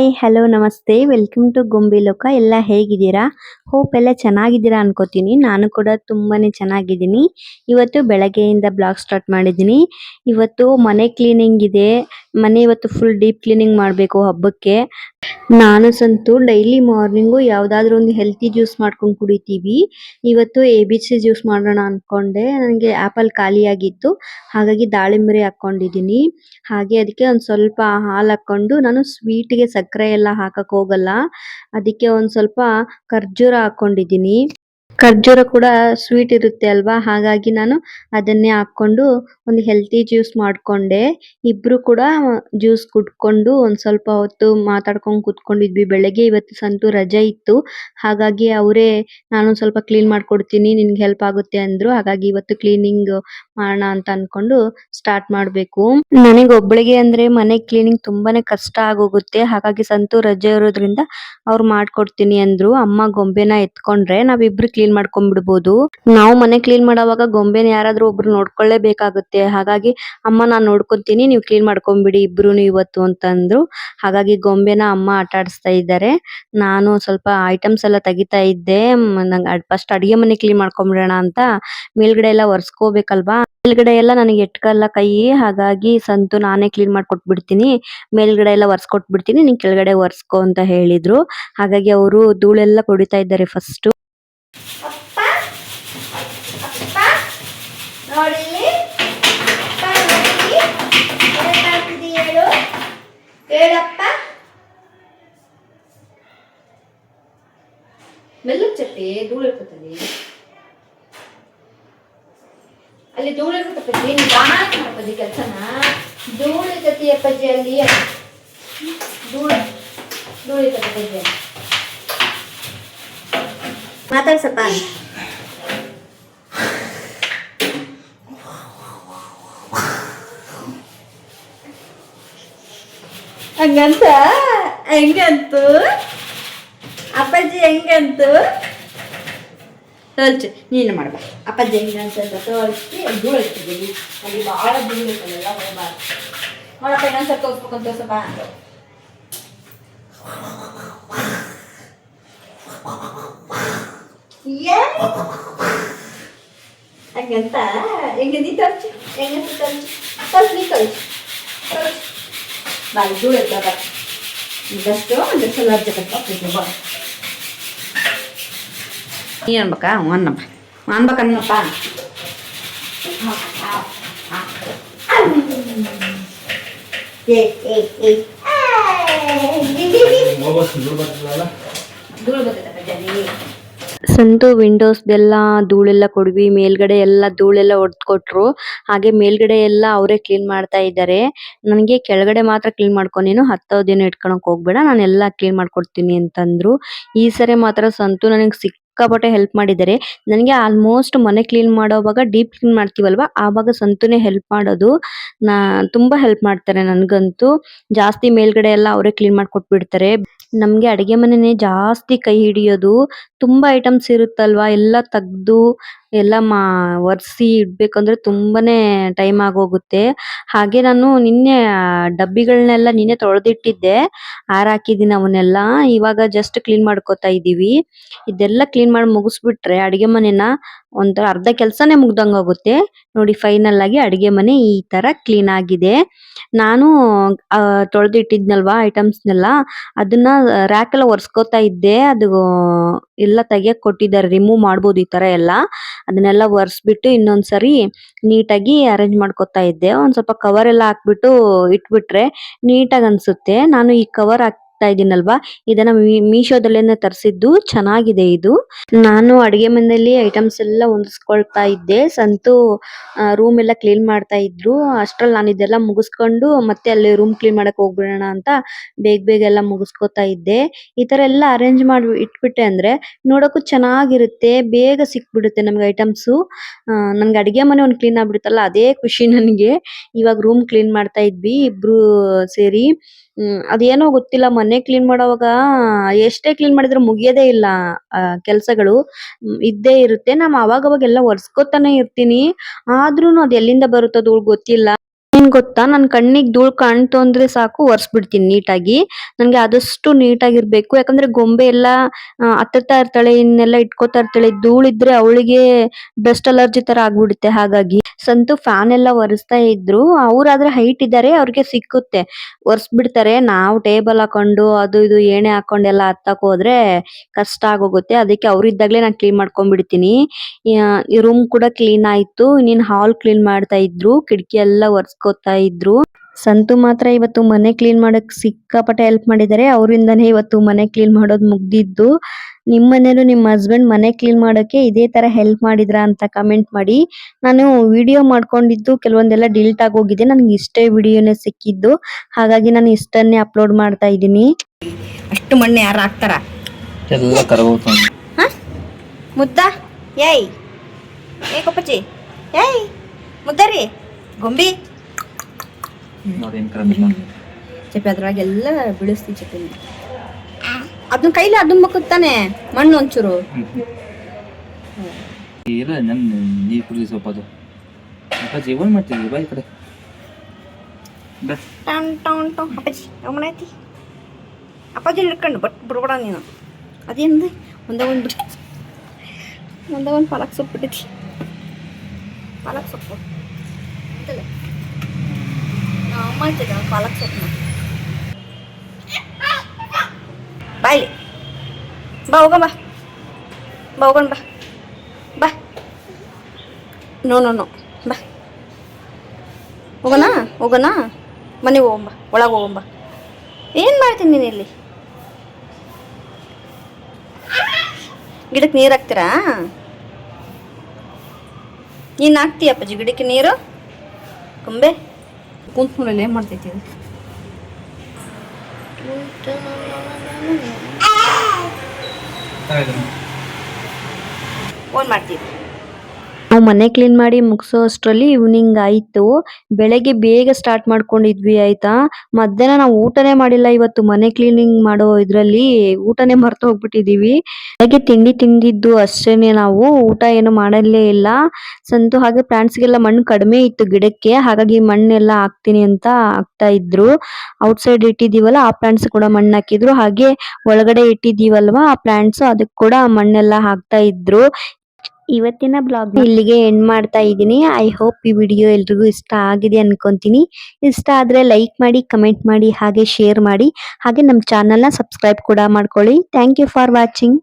Hi hello ನಮಸ್ತೆ welcome to ಗೊಂಬೆ ಲೋಕ. ಎಲ್ಲ ಹೇಗಿದ್ದೀರಾ? ಹೋಪ್ ಎಲ್ಲ ಚೆನ್ನಾಗಿದ್ದೀರಾ ಅನ್ಕೋತೀನಿ. ನಾನು ಕೂಡ ತುಂಬಾನೇ ಚೆನ್ನಾಗಿದ್ದೀನಿ. ಇವತ್ತು ಬೆಳಗ್ಗೆಯಿಂದ ಬ್ಲಾಗ್ ಸ್ಟಾರ್ಟ್ ಮಾಡಿದ್ದೀನಿ. ಇವತ್ತು ಮನೆ ಕ್ಲೀನಿಂಗ್ ಇದೆ. ಮನೆ ಇವತ್ತು ಫುಲ್ ಡೀಪ್ ಕ್ಲೀನಿಂಗ್ ಮಾಡಬೇಕು ಹಬ್ಬಕ್ಕೆ. ನಾನು ಸಂತು ಡೈಲಿ ಮಾರ್ನಿಂಗು ಯಾವ್ದಾದ್ರು ಒಂದು ಹೆಲ್ತಿ ಜ್ಯೂಸ್ ಮಾಡ್ಕೊಂಡು ಕುಡಿತೀವಿ. ಇವತ್ತು ABC ಜ್ಯೂಸ್ ಮಾಡೋಣ ಅನ್ಕೊಂಡೆ. ನನಗೆ ಆಪಲ್ ಖಾಲಿಯಾಗಿತ್ತು, ಹಾಗಾಗಿ ದಾಳಿಂಬೆ ಹಾಕೊಂಡಿದ್ದೀನಿ. ಹಾಗೆ ಅದಕ್ಕೆ ಒಂದ್ ಸ್ವಲ್ಪ ಹಾಲು ಹಾಕೊಂಡು, ನಾನು ಸ್ವೀಟ್ಗೆ ಸಕ್ಕರೆ ಎಲ್ಲ ಹಾಕಕ್ ಹೋಗಲ್ಲ, ಅದಕ್ಕೆ ಒಂದ್ ಸ್ವಲ್ಪ ಖರ್ಜೂರ ಹಾಕೊಂಡಿದ್ದೀನಿ. ಖರ್ಜೂರ ಕೂಡ ಸ್ವೀಟ್ ಇರುತ್ತೆ ಅಲ್ವಾ, ಹಾಗಾಗಿ ನಾನು ಅದನ್ನೇ ಹಾಕೊಂಡು ಒಂದು ಹೆಲ್ತಿ ಜ್ಯೂಸ್ ಮಾಡ್ಕೊಂಡೆ. ಇಬ್ರು ಕೂಡ ಜ್ಯೂಸ್ ಕುಡ್ಕೊಂಡು ಒಂದ್ ಸ್ವಲ್ಪ ಹೊತ್ತು ಮಾತಾಡ್ಕೊಂಡು ಕೂತ್ಕೊಂಡಿದ್ವಿ. ಬೆಳಗ್ಗೆ ಇವತ್ತು ಸಂತು ರಜೆ ಇತ್ತು, ಹಾಗಾಗಿ ಅವರೇ ನಾನು ಸ್ವಲ್ಪ ಕ್ಲೀನ್ ಮಾಡ್ಕೊಡ್ತೀನಿ ನಿನ್ಗೆ ಹೆಲ್ಪ್ ಆಗುತ್ತೆ ಅಂದ್ರು. ಹಾಗಾಗಿ ಇವತ್ತು ಕ್ಲೀನಿಂಗ್ ಮಾಡೋಣ ಅಂತ ಅನ್ಕೊಂಡು ಸ್ಟಾರ್ಟ್ ಮಾಡ್ಬೇಕು. ನನಗೆ ಒಬ್ಬಳಿಗೆ ಅಂದ್ರೆ ಮನೆ ಕ್ಲೀನಿಂಗ್ ತುಂಬಾನೇ ಕಷ್ಟ ಆಗೋಗುತ್ತೆ. ಹಾಗಾಗಿ ಸಂತು ರಜೆ ಇರೋದ್ರಿಂದ ಅವ್ರು ಮಾಡ್ಕೊಡ್ತೀನಿ ಅಂದ್ರು. ಅಮ್ಮ ಗೊಂಬೆನ ಎತ್ಕೊಂಡ್ರೆ ನಾವಿಬ್ರು ಕ್ಲೀನ್ ಮಾಡ್ಕೊಂಡ್ ಬಿಡ್ಬೋದು. ನಾವು ಮನೆ ಕ್ಲೀನ್ ಮಾಡೋವಾಗ ಗೊಂಬೆನ ಯಾರಾದ್ರೂ ಒಬ್ರು ನೋಡ್ಕೊಳ್ಳೇಬೇಕಾಗುತ್ತೆ. ಹಾಗಾಗಿ ಅಮ್ಮ ನಾನ್ ನೋಡ್ಕೊಂತೀನಿ, ನೀವು ಕ್ಲೀನ್ ಮಾಡ್ಕೊಂಡ್ಬಿಡಿ ಇಬ್ರುನು ಇವತ್ತು ಅಂತಂದ್ರು. ಹಾಗಾಗಿ ಗೊಂಬೆನ ಅಮ್ಮ ಆಟ ಆಡಿಸ್ತಾ ಇದ್ದಾರೆ. ನಾನು ಸ್ವಲ್ಪ ಐಟಮ್ಸ್ ಎಲ್ಲ ತೆಗಿತಾ ಇದ್ದೆ. ನಂಗೆ ಫಸ್ಟ್ ಅಡಿಗೆ ಮನೆ ಕ್ಲೀನ್ ಮಾಡ್ಕೊಂಡ್ಬಿಡೋಣ ಅಂತ. ಮೇಲ್ಗಡೆ ಎಲ್ಲ ಒರೆಸ್ಕೋಬೇಕಲ್ವಾ, ಮೇಲ್ಗಡೆ ಎಲ್ಲ ನನಗೆ ಎಟ್ಕಲ್ಲ ಕೈ, ಹಾಗಾಗಿ ಸಂತು ನಾನೇ ಕ್ಲೀನ್ ಮಾಡ್ಕೊಟ್ಬಿಡ್ತೀನಿ, ಮೇಲ್ಗಡೆ ಎಲ್ಲ ಒರೆಸ್ಕೊಟ್ಬಿಡ್ತೀನಿ, ನೀನ್ ಕೆಳಗಡೆ ಒರೆಸ್ಕೊ ಅಂತ ಹೇಳಿದ್ರು. ಹಾಗಾಗಿ ಅವರು ಧೂಳೆಲ್ಲ ಕೊಡಿತಾ ಇದ್ದಾರೆ ಫಸ್ಟ್. ಮೆಲ್ಲಗ್ ಚಪ್ಪೆ ಧೂಳು ಇರ್ತದಲ್ಲಿ, ಅಲ್ಲಿ ಧೂಳು ಇರ್ತಪ್ಪಜ್ಜಿ, ನೀನು ಗಾಣಕ್ಕೆ ಮಾಡ್ಪಜ್ಜಿ ಕೆಲಸನ. ಧೂಳು ಇರ್ತತಿ ಅಪ್ಪಜ್ಜಿ, ಅಲ್ಲಿ ಧೂಳು ಧೂಳು ಇರ್ತಪ್ಪಜ್ಜಿ. ಮಾತಾಡ್ಸಪ್ಪ. ಹಂಗಂತ ಹೆಂಗಂತು ಅಪ್ಪಾಜಿ, ಹೆಂಗಂತು ತೋಲ್ಚು, ನೀನು ಮಾಡ್ಬಾ. ಅಪ್ಪಾಜಿ ಹೆಂಗಂತ ತೋರಿಸಿ ಧೂಳು ಇರ್ತದೆ, ಅಲ್ಲಿ ಭಾಳ ಧೂಳು ಇರ್ತದೆಲ್ಲ, ಹೋಗ್ಬಾರ್ದು ನೋಡಪ್ಪ. ಇನ್ನೊಂದ್ಸಲ ತೋರಿಸ್ಬೇಕಂತ ತೋರ್ಸಪ್ಪ. ಹಂಗಂತ ಹೆಂಗ ನೀ ತೋರ್ಚು, ಹೆಂಗಂತ ತೋರ್ಚು, ತೋರ್ಸು, ನೀ ತೋರ್ಚು ತೋರ್ಚು. ಬಾಯಿ ಧೂಳು ಇರ್ತದ ಇದಷ್ಟು ಒಂದಷ್ಟು ಲರ್ಜಕಂತ ಬಾ. ನೀ ಅನ್ಬೇಕಾ? ಅನ್ನಪ್ಪ ಅನ್ಬೇಕನ್ನಪ್ಪ. ಧೂಳು ಬರ್ತೈತೆ. ಸಂತು ವಿಂಡೋಸ್ದೆಲ್ಲ ಧೂಳೆಲ್ಲ ಕೊಡ್ವಿ, ಮೇಲ್ಗಡೆ ಎಲ್ಲ ಧೂಳೆಲ್ಲ ಹೊಡ್ಕೊಟ್ರು. ಹಾಗೆ ಮೇಲ್ಗಡೆ ಎಲ್ಲ ಅವರೇ ಕ್ಲೀನ್ ಮಾಡ್ತಾ ಇದ್ದಾರೆ. ನನಗೆ ಕೆಳಗಡೆ ಮಾತ್ರ ಕ್ಲೀನ್ ಮಾಡ್ಕೊ, ನೀನು ಹತ್ತೋದೇನು ಇಟ್ಕೊಳಕ್ ಹೋಗ್ಬೇಡ, ನಾನು ಎಲ್ಲ ಕ್ಲೀನ್ ಮಾಡ್ಕೊಡ್ತೀನಿ ಅಂತಂದ್ರು. ಈ ಸರಿ ಮಾತ್ರ ಸಂತು ನನಗೆ ಸಿಕ್ಕಾಪಟ್ಟೆ ಹೆಲ್ಪ್ ಮಾಡಿದ್ದಾರೆ. ನನಗೆ ಆಲ್ಮೋಸ್ಟ್ ಮನೆ ಕ್ಲೀನ್ ಮಾಡೋವಾಗ ಡೀಪ್ ಕ್ಲೀನ್ ಮಾಡ್ತೀವಲ್ವಾ, ಆವಾಗ ಸಂತುನೇ ಹೆಲ್ಪ್ ಮಾಡೋದು. ತುಂಬಾ ಹೆಲ್ಪ್ ಮಾಡ್ತಾರೆ ನನ್ಗಂತೂ. ಜಾಸ್ತಿ ಮೇಲ್ಗಡೆ ಎಲ್ಲ ಅವರೇ ಕ್ಲೀನ್ ಮಾಡ್ಕೊಟ್ಬಿಡ್ತಾರೆ. ನಮ್ಗೆ ಅಡಿಗೆ ಮನೆನೇ ಜಾಸ್ತಿ ಕೈ ಹಿಡಿಯೋದು. ತುಂಬಾ ಐಟಮ್ಸ್ ಇರುತ್ತಲ್ವಾ, ಎಲ್ಲ ತೆಗ್ದು ಎಲ್ಲ ಒರೆಸಿ ಇಡ್ಬೇಕಂದ್ರೆ ತುಂಬಾನೇ ಟೈಮ್ ಆಗೋಗುತ್ತೆ. ಹಾಗೆ ನಾನು ನಿನ್ನೆ ಡಬ್ಬಿಗಳನ್ನೆಲ್ಲ ನಿನ್ನೆ ತೊಳೆದಿಟ್ಟಿದ್ದೆ, ಹಾಕಿದ್ದೀನಿ ಅವನ್ನೆಲ್ಲ. ಇವಾಗ ಜಸ್ಟ್ ಕ್ಲೀನ್ ಮಾಡ್ಕೋತಾ ಇದೀವಿ. ಇದೆಲ್ಲ ಕ್ಲೀನ್ ಮಾಡಿ ಮುಗಿಸ್ಬಿಟ್ರೆ ಅಡಿಗೆ ಮನೆನ ಒಂಥರ ಅರ್ಧ ಕೆಲ್ಸನೇ ಮುಗ್ದಂಗ್ ಆಗುತ್ತೆ. ನೋಡಿ ಫೈನಲ್ ಆಗಿ ಅಡಿಗೆ ಮನೆ ಈ ತರ ಕ್ಲೀನ್ ಆಗಿದೆ. ನಾನು ತೊಳೆದಿಟ್ಟಿದ್ನಲ್ವಾ ಐಟಮ್ಸ್ನೆಲ್ಲ, ಅದನ್ನ ರ್ಯಾಕ್ ಎಲ್ಲ ಒರೆಸ್ಕೋತಾ ಇದ್ದೆ. ಅದು ಎಲ್ಲ ತೆಗಿಯಕ್ ಕೊಟ್ಟಿದ್ದಾರೆ, ರಿಮೂವ್ ಮಾಡ್ಬೋದು ಈ ತರ ಎಲ್ಲ. ಅದನ್ನೆಲ್ಲ ಒರೆಸ್ಬಿಟ್ಟು ಇನ್ನೊಂದ್ಸರಿ ನೀಟಾಗಿ ಅರೇಂಜ್ ಮಾಡ್ಕೋತಾ ಇದ್ದೆ. ಒಂದ್ ಸ್ವಲ್ಪ ಕವರ್ ಎಲ್ಲ ಹಾಕ್ಬಿಟ್ಟು ಇಟ್ಬಿಟ್ರೆ ನೀಟಾಗಿ ಅನ್ಸುತ್ತೆ. ನಾನು ಈ ಕವರ್ ಹಾಕ್ತಾ ಇದೀನಲ್ವಾ, ಇದನ್ನ ಮೀಶೋದಲ್ಲೇನೆ ತರಿಸಿದ್ದು, ಚೆನ್ನಾಗಿದೆ ಇದು. ನಾನು ಅಡಿಗೆ ಮನೆಯಲ್ಲಿ ಐಟಮ್ಸ್ ಎಲ್ಲ ಹೊಂದಿಸ್ಕೊಳ್ತಾ ಇದ್ದೆ. ಸಂತು ರೂಮ್ ಎಲ್ಲ ಕ್ಲೀನ್ ಮಾಡ್ತಾ ಇದ್ರು. ಅಷ್ಟ್ರಲ್ಲಿ ನಾನು ಇದೆಲ್ಲ ಮುಗಿಸ್ಕೊಂಡು ಮತ್ತೆ ಅಲ್ಲಿ ರೂಮ್ ಕ್ಲೀನ್ ಮಾಡಕ್ ಹೋಗ್ಬಿಡೋಣ ಅಂತ ಬೇಗ ಬೇಗ ಎಲ್ಲ ಮುಗಿಸ್ಕೊತಾ ಇದ್ದೆ. ಈ ತರ ಎಲ್ಲ ಅರೇಂಜ್ ಮಾಡಿ ಇಟ್ಬಿಟ್ಟೆ ಅಂದ್ರೆ ನೋಡಕ್ಕೂ ಚೆನ್ನಾಗಿರುತ್ತೆ, ಬೇಗ ಸಿಕ್ಬಿಡುತ್ತೆ ನಮ್ಗೆ ಐಟಮ್ಸು. ನನ್ಗೆ ಅಡಿಗೆ ಮನೆ ಒಂದು ಕ್ಲೀನ್ ಆಗ್ಬಿಡುತ್ತಲ್ಲ, ಅದೇ ಖುಷಿ ನನಗೆ. ಇವಾಗ ರೂಮ್ ಕ್ಲೀನ್ ಮಾಡ್ತಾ ಇದ್ವಿ ಇಬ್ರು ಸೇರಿ. ಅದೇನೋ ಗೊತ್ತಿಲ್ಲ, ಮನೆ ಕ್ಲೀನ್ ಮಾಡೋವಾಗ ಎಷ್ಟೇ ಕ್ಲೀನ್ ಮಾಡಿದ್ರು ಮುಗಿಯೋದೇ ಇಲ್ಲ ಕೆಲ್ಸಗಳು, ಇದ್ದೇ ಇರುತ್ತೆ. ನಾನು ಅವಾಗವಾಗ ಎಲ್ಲ ಒರೆಸ್ಕೊತಾನೆ ಇರ್ತೀನಿ, ಆದ್ರೂನು ಅದು ಎಲ್ಲಿಂದ ಬರುತ್ತೋ ಧೂಳು ಗೊತ್ತಿಲ್ಲ. ಗೊತ್ತಾ, ನನ್ ಕಣ್ಣಿಗೆ ಧೂಳ್ ಕಾಣ್ತು ಅಂದ್ರೆ ಸಾಕು ಒರೆಸ್ಬಿಡ್ತೀನಿ ನೀಟಾಗಿ. ನಂಗೆ ಆದಷ್ಟು ನೀಟಾಗಿರ್ಬೇಕು. ಯಾಕಂದ್ರೆ ಗೊಂಬೆ ಎಲ್ಲ ಹತ್ತುತ್ತಾ ಇರ್ತಾಳೆ, ಇನ್ನೆಲ್ಲ ಇಟ್ಕೋತಾ ಇರ್ತಾಳೆ. ಧೂಳಿದ್ರೆ ಅವಳಿಗೆ ಡಸ್ಟ್ ಅಲರ್ಜಿ ತರ ಆಗ್ಬಿಡುತ್ತೆ. ಹಾಗಾಗಿ ಸಂತು ಫ್ಯಾನ್ ಎಲ್ಲ ಒರೆಸ್ತಾ ಇದ್ರು. ಅವ್ರಾದ್ರೆ ಹೈಟ್ ಇದ್ದಾರೆ, ಅವ್ರಿಗೆ ಸಿಕ್ಕುತ್ತೆ, ಒರೆಸ್ಬಿಡ್ತಾರೆ. ನಾವು ಟೇಬಲ್ ಹಾಕೊಂಡು ಅದು ಇದು ಏಣೆ ಹಾಕೊಂಡೆಲ್ಲ ಹತ್ತಕ್ ಹೋದ್ರೆ ಕಷ್ಟ ಆಗೋಗುತ್ತೆ. ಅದಕ್ಕೆ ಅವ್ರಿದ್ದಾಗ್ಲೇ ನಾನು ಕ್ಲೀನ್ ಮಾಡ್ಕೊಂಡ್ಬಿಡ್ತೀನಿ. ಈ ರೂಮ್ ಕೂಡ ಕ್ಲೀನ್ ಆಯ್ತು. ಇನ್ನೇನ್ ಹಾಲ್ ಕ್ಲೀನ್ ಮಾಡ್ತಾ ಇದ್ರು, ಕಿಟಕಿ ಎಲ್ಲ ಒರೆಸ್ಕೋತಾ ಇದ್ರು. ಸಂತು ಮಾತ್ರ ಇವತ್ತು ಮನೆ ಕ್ಲೀನ್ ಮಾಡಕ್ ಸಿಕ್ಕಾಪಟ್ಟೆ ಹೆಲ್ಪ್ ಮಾಡಿದ್ದಾರೆ. ಅವರಿಂದಾನೇ ಇವತ್ತು ಮನೆ ಕ್ಲೀನ್ ಮಾಡೋದು ಮುಗ್ದಿದ್ದು. ನಿಮ್ ಮನೇಲೂ ನಿಮ್ಮ ಹಸ್ಬೆಂಡ್ ಮನೆ ಕ್ಲೀನ್ ಮಾಡೋಕೆ ಇದೇ ತರ ಹೆಲ್ಪ್ ಮಾಡಿದ್ರಾ ಅಂತ ಕಮೆಂಟ್ ಮಾಡಿ. ನಾನು ವಿಡಿಯೋ ಮಾಡ್ಕೊಂಡಿದ್ದು ಕೆಲವೊಂದೆಲ್ಲ ಡಿಲೀಟ್ ಆಗೋಗಿದೆ. ನನಗೆ ಇಷ್ಟೇ ವಿಡಿಯೋನೇ ಸಿಕ್ಕಿದ್ದು, ಹಾಗಾಗಿ ನಾನು ಇಷ್ಟನ್ನೇ ಅಪ್ಲೋಡ್ ಮಾಡ್ತಾ ಇದ್ದೀನಿ. ಅಷ್ಟು ಮಣ್ಣು ಯಾರು ಹಾಕ್ತಾರ? ಎಲ್ಲ ಕರಗೋತು. ಮುದ್ದ ಏಯ್ ಏ ಕೊಪ್ಪಚ್ಚಿ ಏಯ್ ಮುದ್ದರಿ ಗೊಂಬಿ ನೋಡೇನು ಕರಗಿಲ್ಲ. ಚಪ್ಪಿ ಅದ್ರಾಗೆಲ್ಲ ಬೀಳಿಸ್ತಿ ಚಪ್ಪಿ. ಅದನ್ನ ಕೈಲಿ ಅದನ್ನ ಮಕ್ಕತ್ತಾನೆ ಮಣ್ಣು ಒಂಚೂರು. ಇಲ್ಲ ನನ್ನ ನೀರು ಕುಡಿದು ಸ್ವಲ್ಪ ಅದು ಅಪ್ಪಾಜಿ ಏನು ಮಾಡ್ತಿದ್ವಿ ಬಾ ಈ ಕಡೆ ಬಾ. ಟೌನ್ ಟೌನ್ ಟೌನ್ ಅಪ್ಪಾಜಿ ಯಾವ ಮಾಡೈತಿ? ಅಪ್ಪಾಜಿ ಹಿಡ್ಕೊಂಡು ಬಿಡ್ಬೇಡ ನೀನು. ಅದೇನು ಒಂದೇ ಒಂದು ಪಾಲಕ್ ಸೊಪ್ಪು ಬಿಟ್ಟೈತಿ. ಪಾಲಕ್ ಸೊಪ್ಪು ಅಮ್ಮ ಐತದ ಪಾಲಕ್ ಸೊಪ್ಪು. ಬಾಯ್ಲಿ ಬಾ ಹೋಗೋಣ, ಬಾ ಹೋಗೋಣ, ಬಾ ಬಾ. ನೋ ನೋ ನೋ ಬಾ ಹೋಗೋಣ ಹೋಗೋಣ. ಮನೆಗೆ ಹೋಗಂಬ, ಒಳಗೆ ಹೋಗಂಬ. ಏನು ಮಾಡ್ತೀನಿ ನೀನು ಇಲ್ಲಿ? ಗಿಡಕ್ಕೆ ನೀರು ಹಾಕ್ತೀರಾ? ನೀನು ಹಾಕ್ತೀಯ ಅಪ್ಪಾಜಿ ಗಿಡಕ್ಕೆ ನೀರು? ಕೊಂಬೆ ಕುಂತ್ಕೊಳ್ಳಿ ಏನು ಮಾಡ್ತೈತಿ ಇದು? ಫೋನ್ ಮಾಡ್ತೀವಿ. ನಾವು ಮನೆ ಕ್ಲೀನ್ ಮಾಡಿ ಮುಗಿಸೋ ಅಷ್ಟರಲ್ಲಿ ಈವ್ನಿಂಗ್ ಆಯ್ತು. ಬೆಳಗ್ಗೆ ಬೇಗ ಸ್ಟಾರ್ಟ್ ಮಾಡ್ಕೊಂಡಿದ್ವಿ ಆಯ್ತಾ. ಮಧ್ಯಾಹ್ನ ನಾವು ಊಟನೇ ಮಾಡಿಲ್ಲ ಇವತ್ತು. ಮನೆ ಕ್ಲೀನಿಂಗ್ ಮಾಡೋ ಇದ್ರಲ್ಲಿ ಊಟನೇ ಮರ್ತು ಹೋಗ್ಬಿಟ್ಟಿದೀವಿ. ಬೆಳಗ್ಗೆ ತಿಂಡಿ ತಿಂದಿದ್ದು ಅಷ್ಟೇನೆ, ನಾವು ಊಟ ಏನು ಮಾಡಲೇ ಇಲ್ಲ. ಸಂತು ಹಾಗೆ ಪ್ಲಾಂಟ್ಸ್ಗೆಲ್ಲ ಮಣ್ಣು ಕಡಿಮೆ ಇತ್ತು ಗಿಡಕ್ಕೆ, ಹಾಗಾಗಿ ಮಣ್ಣೆಲ್ಲ ಹಾಕ್ತೀನಿ ಅಂತ ಹಾಕ್ತಾ ಇದ್ರು. ಔಟ್ ಸೈಡ್ ಇಟ್ಟಿದೀವಲ್ಲ ಆ ಪ್ಲಾಂಟ್ಸ್ ಕೂಡ ಮಣ್ಣು ಹಾಕಿದ್ರು, ಹಾಗೆ ಒಳಗಡೆ ಇಟ್ಟಿದೀವಲ್ವಾ ಆ ಪ್ಲಾಂಟ್ಸ್ ಅದಕ್ಕೆ ಕೂಡ ಮಣ್ಣೆಲ್ಲ ಹಾಕ್ತಾ ಇದ್ರು. ಇವತ್ತಿನ ಬ್ಲಾಗ್ ಇಲ್ಲಿಗೆ ಎಂಡ್ ಮಾಡ್ತಾ ಇದ್ದೀನಿ. ಐ ಹೋಪ್ ಈ ವಿಡಿಯೋ ಎಲ್ರಿಗೂ ಇಷ್ಟ ಆಗಿದೆ ಅನ್ಕೊಂತೀನಿ. ಇಷ್ಟ ಆದ್ರೆ ಲೈಕ್ ಮಾಡಿ, ಕಮೆಂಟ್ ಮಾಡಿ, ಹಾಗೆ ಶೇರ್ ಮಾಡಿ, ಹಾಗೆ ನಮ್ಮ ಚಾನಲ್ನ ಸಬ್ಸ್ಕ್ರೈಬ್ ಕೂಡ ಮಾಡ್ಕೊಳ್ಳಿ. Thank you for watching.